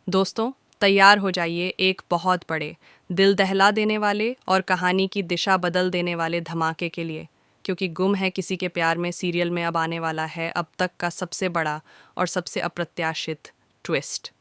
दोस्तों, तैयार हो जाइए एक बहुत बड़े, दिल दहला देने वाले और कहानी की दिशा बदल देने वाले धमाके के लिए, क्योंकि गुम है किसी के प्यार में सीरियल में अब आने वाला है अब तक का सबसे बड़ा और सबसे अप्रत्याशित ट्विस्ट।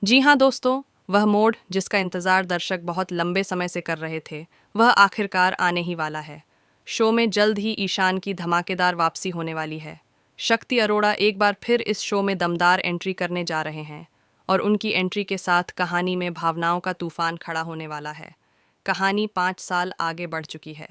जी हाँ दोस्तों, वह मोड़ जिसका इंतज़ार दर्शक बहुत लंबे समय से कर रहे थे, वह आखिरकार आने ही वाला है। शो में जल्द ही ईशान की धमाकेदार वापसी होने वाली है। शक्ति अरोड़ा एक बार फिर इस शो में दमदार एंट्री करने जा रहे हैं और उनकी एंट्री के साथ कहानी में भावनाओं का तूफान खड़ा होने वाला है। कहानी 5 साल आगे बढ़ चुकी है।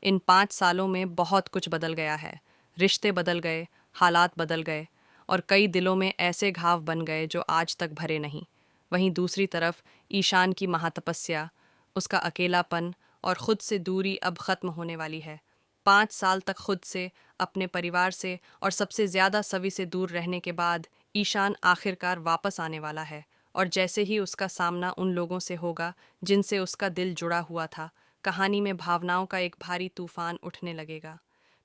इन 5 सालों में बहुत कुछ बदल गया है। रिश्ते बदल गए, हालात बदल गए और कई दिलों में ऐसे घाव बन गए जो आज तक भरे नहीं। वहीं दूसरी तरफ ईशान की महातपस्या, उसका अकेलापन और खुद से दूरी अब खत्म होने वाली है। 5 साल तक खुद से, अपने परिवार से और सबसे ज्यादा सभी से दूर रहने के बाद ईशान आखिरकार वापस आने वाला है। और जैसे ही उसका सामना उन लोगों से होगा जिनसे उसका दिल जुड़ा हुआ था, कहानी में भावनाओं का एक भारी तूफान उठने लगेगा।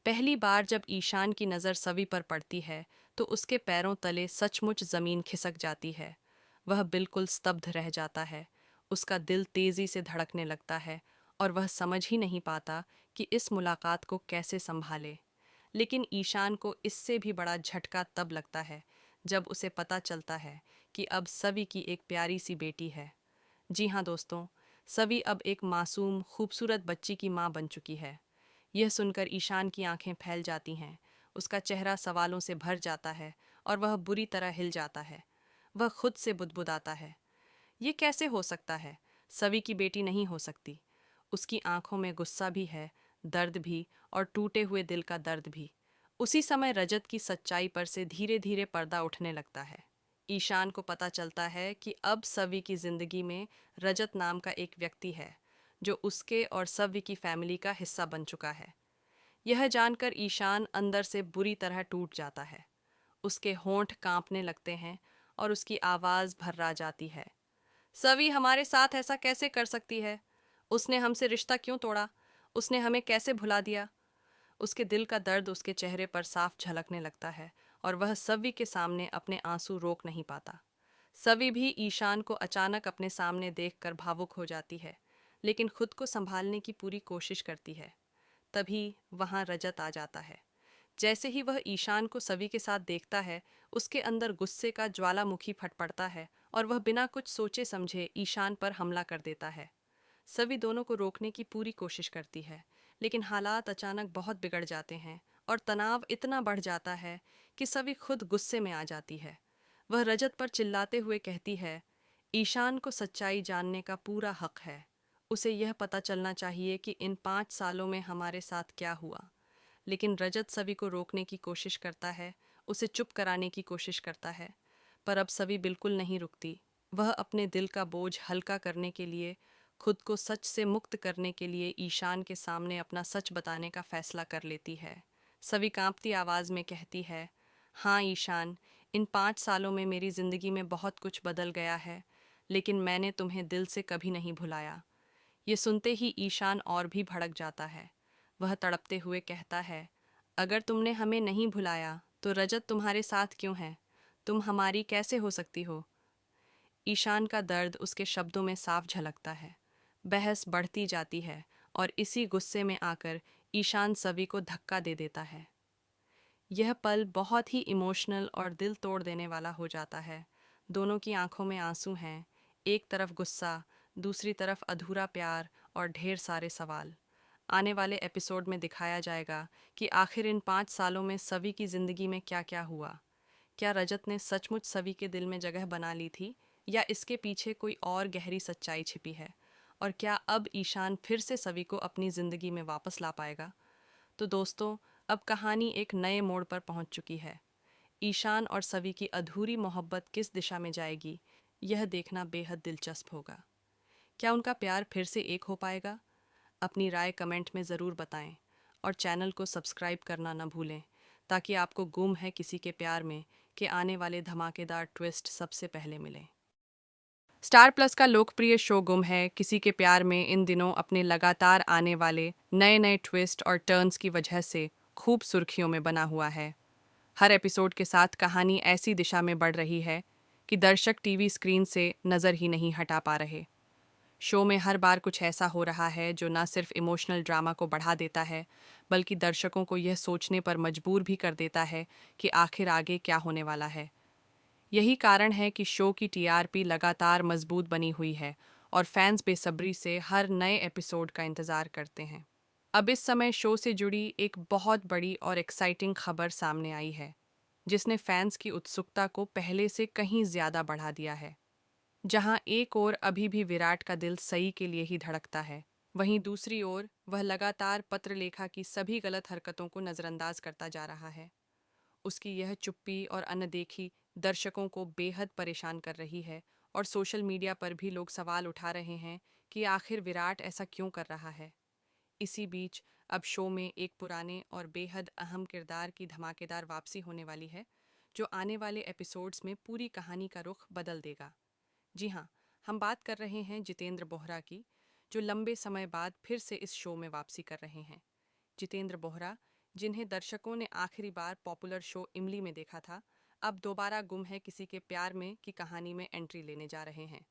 पहली बार जब ईशान की नज़र सवी पर पड़ती है तो उसके पैरों तले सचमुच जमीन खिसक जाती है। वह बिल्कुल स्तब्ध रह जाता है। उसका दिल तेजी से धड़कने लगता है और वह समझ ही नहीं पाता कि इस मुलाकात को कैसे संभाले। लेकिन ईशान को इससे भी बड़ा झटका तब लगता है जब उसे पता चलता है कि अब सवी की एक प्यारी सी बेटी है। जी हाँ दोस्तों, सवी अब एक मासूम खूबसूरत बच्ची की माँ बन चुकी है। यह सुनकर ईशान की आंखें फैल जाती हैं। उसका चेहरा सवालों से भर जाता है और वह बुरी तरह हिल जाता है। वह खुद से बुदबुदाता है, ये कैसे हो सकता है? सवी की बेटी नहीं हो सकती। उसकी आंखों में गुस्सा भी है, दर्द भी और टूटे हुए दिल का दर्द भी। उसी समय रजत की सच्चाई पर से धीरे धीरे पर्दा उठने लगता है। ईशान को पता चलता है कि अब सवी की जिंदगी में रजत नाम का एक व्यक्ति है जो उसके और सवी की फैमिली का हिस्सा बन चुका है। यह जानकर ईशान अंदर से बुरी तरह टूट जाता है। उसके होंठ कांपने लगते हैं और उसकी आवाज भर्रा जाती है। सवी हमारे साथ ऐसा कैसे कर सकती है? उसने हमसे रिश्ता क्यों तोड़ा? उसने हमें कैसे भुला दिया? उसके दिल का दर्द उसके चेहरे पर साफ झलकने लगता है और वह सवी के सामने अपने आंसू रोक नहीं पाता। सवी भी ईशान को अचानक अपने सामने देखकर भावुक हो जाती है, लेकिन खुद को संभालने की पूरी कोशिश करती है। तभी वहां रजत आ जाता है। जैसे ही वह ईशान को सवी के साथ देखता है, उसके अंदर गुस्से का ज्वालामुखी फट पड़ता है और वह बिना कुछ सोचे समझे ईशान पर हमला कर देता है। सभी दोनों को रोकने की पूरी कोशिश करती है, लेकिन हालात अचानक बहुत बिगड़ जाते हैं और तनाव इतना बढ़ जाता है कि सभी खुद गुस्से में आ जाती है। वह रजत पर चिल्लाते हुए कहती है, ईशान को सच्चाई जानने का पूरा हक है। उसे यह पता चलना चाहिए कि इन 5 सालों में हमारे साथ क्या हुआ। लेकिन रजत सभी को रोकने की कोशिश करता है, उसे चुप कराने की कोशिश करता है, पर अब सभी बिल्कुल नहीं रुकती। वह अपने दिल का बोझ हल्का करने के लिए, खुद को सच से मुक्त करने के लिए ईशान के सामने अपना सच बताने का फैसला कर लेती है। सभी कांपती आवाज़ में कहती है, हाँ ईशान, इन 5 सालों में मेरी ज़िंदगी में बहुत कुछ बदल गया है, लेकिन मैंने तुम्हें दिल से कभी नहीं भुलाया। ये सुनते ही ईशान और भी भड़क जाता है। वह तड़पते हुए कहता है, अगर तुमने हमें नहीं भुलाया तो रजत तुम्हारे साथ क्यों है? तुम हमारी कैसे हो सकती हो? ईशान का दर्द उसके शब्दों में साफ झलकता है। बहस बढ़ती जाती है और इसी गुस्से में आकर ईशान सभी को धक्का दे देता है। यह पल बहुत ही इमोशनल और दिल तोड़ देने वाला हो जाता है। दोनों की आंखों में आंसू हैं, एक तरफ गुस्सा, दूसरी तरफ अधूरा प्यार और ढेर सारे सवाल। आने वाले एपिसोड में दिखाया जाएगा कि आखिर इन 5 सालों में सवी की ज़िंदगी में क्या क्या हुआ। क्या रजत ने सचमुच सवी के दिल में जगह बना ली थी, या इसके पीछे कोई और गहरी सच्चाई छिपी है? और क्या अब ईशान फिर से सवी को अपनी ज़िंदगी में वापस ला पाएगा? तो दोस्तों, अब कहानी एक नए मोड़ पर पहुंच चुकी है। ईशान और सवी की अधूरी मोहब्बत किस दिशा में जाएगी, यह देखना बेहद दिलचस्प होगा। क्या उनका प्यार फिर से एक हो पाएगा? अपनी राय कमेंट में ज़रूर बताएं और चैनल को सब्सक्राइब करना न भूलें, ताकि आपको गुम है किसी के प्यार में के आने वाले धमाकेदार ट्विस्ट सबसे पहले मिलें। स्टार प्लस का लोकप्रिय शो गुम है किसी के प्यार में इन दिनों अपने लगातार आने वाले नए नए ट्विस्ट और टर्न्स की वजह से खूब सुर्खियों में बना हुआ है। हर एपिसोड के साथ कहानी ऐसी दिशा में बढ़ रही है कि दर्शक टीवी स्क्रीन से नज़र ही नहीं हटा पा रहे। शो में हर बार कुछ ऐसा हो रहा है जो न सिर्फ इमोशनल ड्रामा को बढ़ा देता है, बल्कि दर्शकों को यह सोचने पर मजबूर भी कर देता है कि आखिर आगे क्या होने वाला है। यही कारण है कि शो की टीआरपी लगातार मजबूत बनी हुई है और फैंस बेसब्री से हर नए एपिसोड का इंतज़ार करते हैं। अब इस समय शो से जुड़ी एक बहुत बड़ी और एक्साइटिंग खबर सामने आई है, जिसने फैंस की उत्सुकता को पहले से कहीं ज़्यादा बढ़ा दिया है। जहां एक ओर अभी भी विराट का दिल सई के लिए ही धड़कता है, वहीं दूसरी ओर वह लगातार पत्रलेखा की सभी गलत हरकतों को नज़रअंदाज करता जा रहा है। उसकी यह चुप्पी और अनदेखी दर्शकों को बेहद परेशान कर रही है और सोशल मीडिया पर भी लोग सवाल उठा रहे हैं कि आखिर विराट ऐसा क्यों कर रहा है। इसी बीच अब शो में एक पुराने और बेहद अहम किरदार की धमाकेदार वापसी होने वाली है, जो आने वाले एपिसोड्स में पूरी कहानी का रुख बदल देगा। जी हाँ, हम बात कर रहे हैं जितेंद्र बोहरा की, जो लंबे समय बाद फिर से इस शो में वापसी कर रहे हैं। जितेंद्र बोहरा, जिन्हें दर्शकों ने आखिरी बार पॉपुलर शो इमली में देखा था, अब दोबारा गुम है किसी के प्यार में की कहानी में एंट्री लेने जा रहे हैं।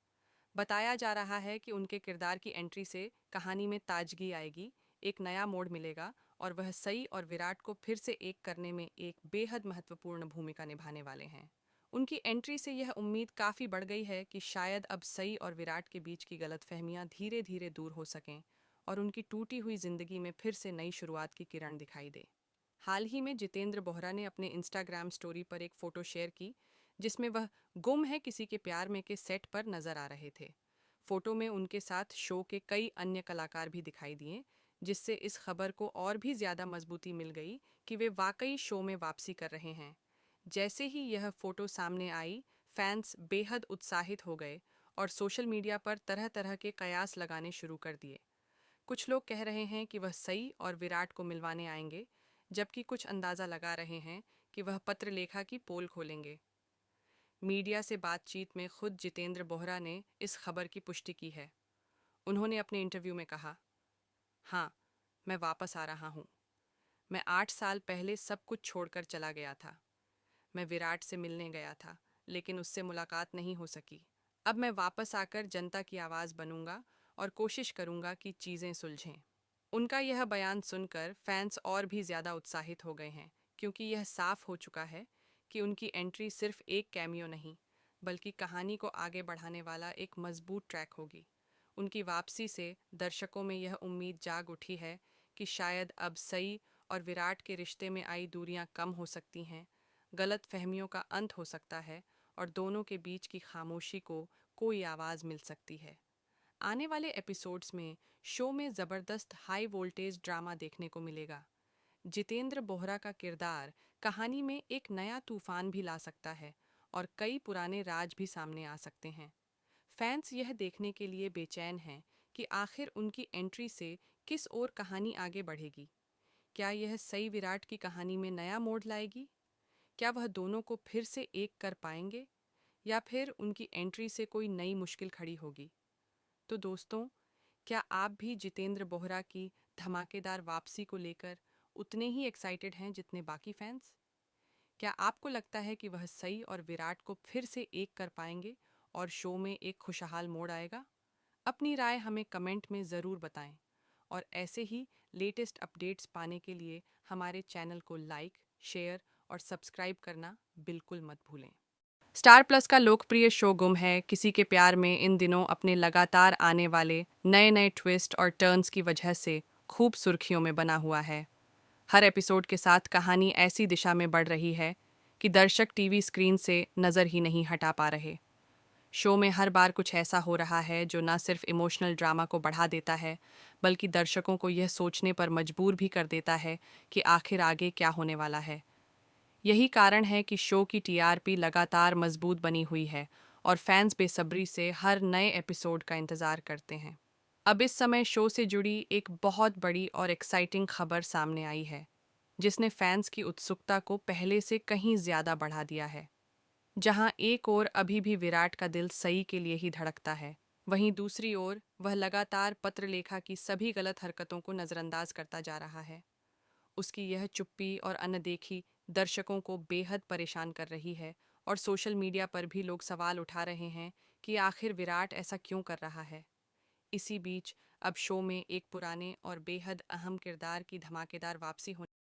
बताया जा रहा है कि उनके किरदार की एंट्री से कहानी में ताजगी आएगी, एक नया मोड़ मिलेगा और वह सई और विराट को फिर से एक करने में एक बेहद महत्वपूर्ण भूमिका निभाने वाले हैं। उनकी एंट्री से यह उम्मीद काफ़ी बढ़ गई है कि शायद अब सई और विराट के बीच की गलतफहमियां धीरे धीरे दूर हो सकें और उनकी टूटी हुई जिंदगी में फिर से नई शुरुआत की किरण दिखाई दे। हाल ही में जितेंद्र बोहरा ने अपने इंस्टाग्राम स्टोरी पर एक फ़ोटो शेयर की, जिसमें वह गुम है किसी के प्यार में के सेट पर नजर आ रहे थे। फोटो में उनके साथ शो के कई अन्य कलाकार भी दिखाई दिए, जिससे इस खबर को और भी ज़्यादा मजबूती मिल गई कि वे वाकई शो में वापसी कर रहे हैं। जैसे ही यह फोटो सामने आई, फैंस बेहद उत्साहित हो गए और सोशल मीडिया पर तरह तरह के कयास लगाने शुरू कर दिए। कुछ लोग कह रहे हैं कि वह सई और विराट को मिलवाने आएंगे, जबकि कुछ अंदाज़ा लगा रहे हैं कि वह पत्रलेखा की पोल खोलेंगे। मीडिया से बातचीत में खुद जितेंद्र बोहरा ने इस खबर की पुष्टि की है। उन्होंने अपने इंटरव्यू में कहा, हाँ, मैं वापस आ रहा हूँ। मैं 8 साल पहले सब कुछ छोड़कर चला गया था। मैं विराट से मिलने गया था, लेकिन उससे मुलाकात नहीं हो सकी। अब मैं वापस आकर जनता की आवाज़ बनूंगा और कोशिश करूंगा कि चीज़ें सुलझें। उनका यह बयान सुनकर फैंस और भी ज़्यादा उत्साहित हो गए हैं, क्योंकि यह साफ हो चुका है कि उनकी एंट्री सिर्फ एक कैमियो नहीं, बल्कि कहानी को आगे बढ़ाने वाला एक मजबूत ट्रैक होगी। उनकी वापसी से दर्शकों में यह उम्मीद जाग उठी है कि शायद अब सई और विराट के रिश्ते में आई दूरियां कम हो सकती हैं, गलत फहमियों का अंत हो सकता है और दोनों के बीच की खामोशी को कोई आवाज़ मिल सकती है। आने वाले एपिसोड्स में शो में ज़बरदस्त हाई वोल्टेज ड्रामा देखने को मिलेगा। जितेंद्र बोहरा का किरदार कहानी में एक नया तूफान भी ला सकता है और कई पुराने राज भी सामने आ सकते हैं। फैंस यह देखने के लिए बेचैन हैं कि आखिर उनकी एंट्री से किस ओर कहानी आगे बढ़ेगी। क्या यह सई विराट की कहानी में नया मोड़ लाएगी? क्या वह दोनों को फिर से एक कर पाएंगे, या फिर उनकी एंट्री से कोई नई मुश्किल खड़ी होगी? तो दोस्तों, क्या आप भी जितेंद्र बोहरा की धमाकेदार वापसी को लेकर उतने ही एक्साइटेड हैं जितने बाकी फैंस? क्या आपको लगता है कि वह सई और विराट को फिर से एक कर पाएंगे और शो में एक खुशहाल मोड़ आएगा? अपनी राय हमें कमेंट में ज़रूर बताएं और ऐसे ही लेटेस्ट अपडेट्स पाने के लिए हमारे चैनल को लाइक, शेयर और सब्सक्राइब करना बिल्कुल मत भूलें। स्टार प्लस का लोकप्रिय शो गुम है किसी के प्यार में इन दिनों अपने लगातार आने वाले नए नए ट्विस्ट और टर्न्स की वजह से खूब सुर्खियों में बना हुआ है। हर एपिसोड के साथ कहानी ऐसी दिशा में बढ़ रही है कि दर्शक टीवी स्क्रीन से नज़र ही नहीं हटा पा रहे। शो में हर बार कुछ ऐसा हो रहा है जो न सिर्फ इमोशनल ड्रामा को बढ़ा देता है, बल्कि दर्शकों को यह सोचने पर मजबूर भी कर देता है कि आखिर आगे क्या होने वाला है। यही कारण है कि शो की टीआरपी लगातार मजबूत बनी हुई है और फैंस बेसब्री से हर नए एपिसोड का इंतज़ार करते हैं। अब इस समय शो से जुड़ी एक बहुत बड़ी और एक्साइटिंग खबर सामने आई है, जिसने फैंस की उत्सुकता को पहले से कहीं ज़्यादा बढ़ा दिया है। जहां एक ओर अभी भी विराट का दिल सई के लिए ही धड़कता है, वहीं दूसरी ओर वह लगातार पत्रलेखा की सभी गलत हरकतों को नज़रअंदाज करता जा रहा है। उसकी यह चुप्पी और अनदेखी दर्शकों को बेहद परेशान कर रही है और सोशल मीडिया पर भी लोग सवाल उठा रहे हैं कि आखिर विराट ऐसा क्यों कर रहा है। इसी बीच अब शो में एक पुराने और बेहद अहम किरदार की धमाकेदार वापसी होने